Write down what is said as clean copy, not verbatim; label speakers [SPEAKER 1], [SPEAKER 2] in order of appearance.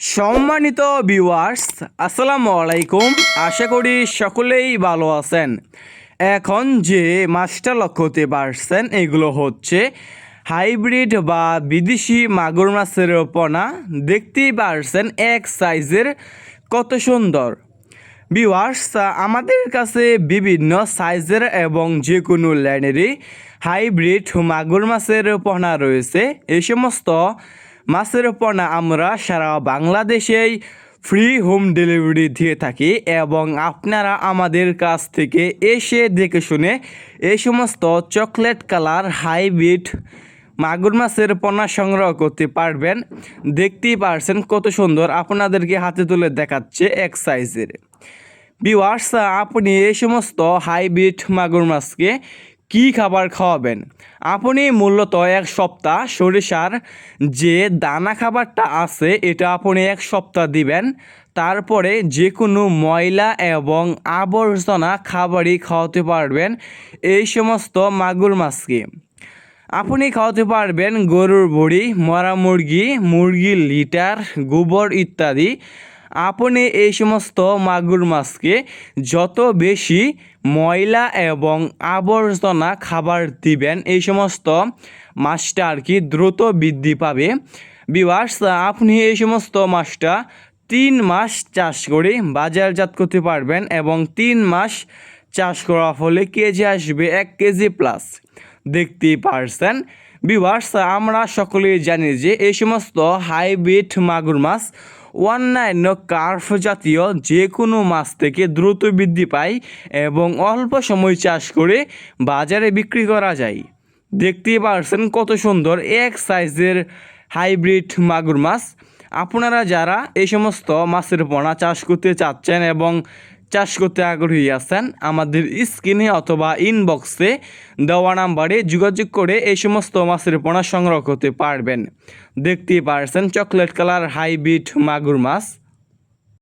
[SPEAKER 1] সম্মানিত ভিউয়ার্স, আসসালামু আলাইকুম। আশা করি সকলেই ভালো আছেন। এখন যে মাছটা লক্ষ্য করতে পারছেন এগুলো হচ্ছে হাইব্রিড বা বিদেশি মাগুর মাছের পোনা। দেখতেই পারছেন এক সাইজের কত সুন্দর। ভিউয়ার্স, আমাদের কাছে বিভিন্ন সাইজের এবং যে কোনো লাইনেরই হাইব্রিড মাগুর মাছের পোনা রয়েছে। এই সমস্ত মাছের পোনা আমরা সারা বাংলাদেশেই ফ্রি হোম ডেলিভারি দিয়ে থাকি এবং আপনারা আমাদের কাছ থেকে এসে দেখে শুনে এই সমস্ত চকলেট কালার হাইব্রিড মাগুর মাছের পোনা সংগ্রহ করতে পারবেন। দেখতেই পারছেন কত সুন্দর, আপনাদেরকে হাতে তুলে দেখাচ্ছে এক সাইজের। ভিউয়ার্স, আপনি এই সমস্ত হাইব্রিড মাগুর মাছকে কি খাবার খাওয়াবেন? আপনি মূলত এক সপ্তাহ সরিষার যে দানা খাবারটা আছে এটা আপনি এক সপ্তাহ দিবেন। তারপরে যে কোনো ময়লা এবং আবর্জনা খাবারই খাওয়াতে পারবেন এই সমস্ত মাগুর মাছকে। আপনি খাওয়াতে পারবেন গরুর বড়ি, মরা মুরগি, মুরগির লিটার, গোবর ইত্যাদি। আপনি এই সমস্ত মাগুর মাছকে যত বেশি ময়লা এবং আবর্জনা খাবার দিবেন এই সমস্ত মাছটা আর কি দ্রুত বৃদ্ধি পাবে। ভিউয়ার্স, আপনি এই সমস্ত মাছটা 3 মাস চাষ করে বাজারজাত করতে পারবেন এবং 3 মাস চাষ করার ফলে কেজি আসবে 1 কেজি প্লাস। দেখতেই পারছেন ভিউয়ার্স, আমরা সকলেই জানি যে এই সমস্ত হাইব্রিড মাগুর মাছ অন্যান্য কার্প জাতীয় যে কোনো মাছ থেকে দ্রুত বৃদ্ধি পায় এবং অল্প সময় চাষ করে বাজারে বিক্রি করা যায়। দেখতেই পারছেন কত সুন্দর এক সাইজের হাইব্রিড মাগুর মাছ। আপনারা যারা এই সমস্ত মাছের পোনা চাষ করতে চাচ্ছেন এবং চাষ করতে আগ্রহী আছেন, আমাদের স্ক্রিনে অথবা ইনবক্সে দেওয়া নাম্বারে যোগাযোগ করে এই সমস্ত মাছের পোনা সংগ্রহ করতে পারবেন। দেখতেই পারছেন চকলেট কালার হাইব্রিড মাগুর মাছ।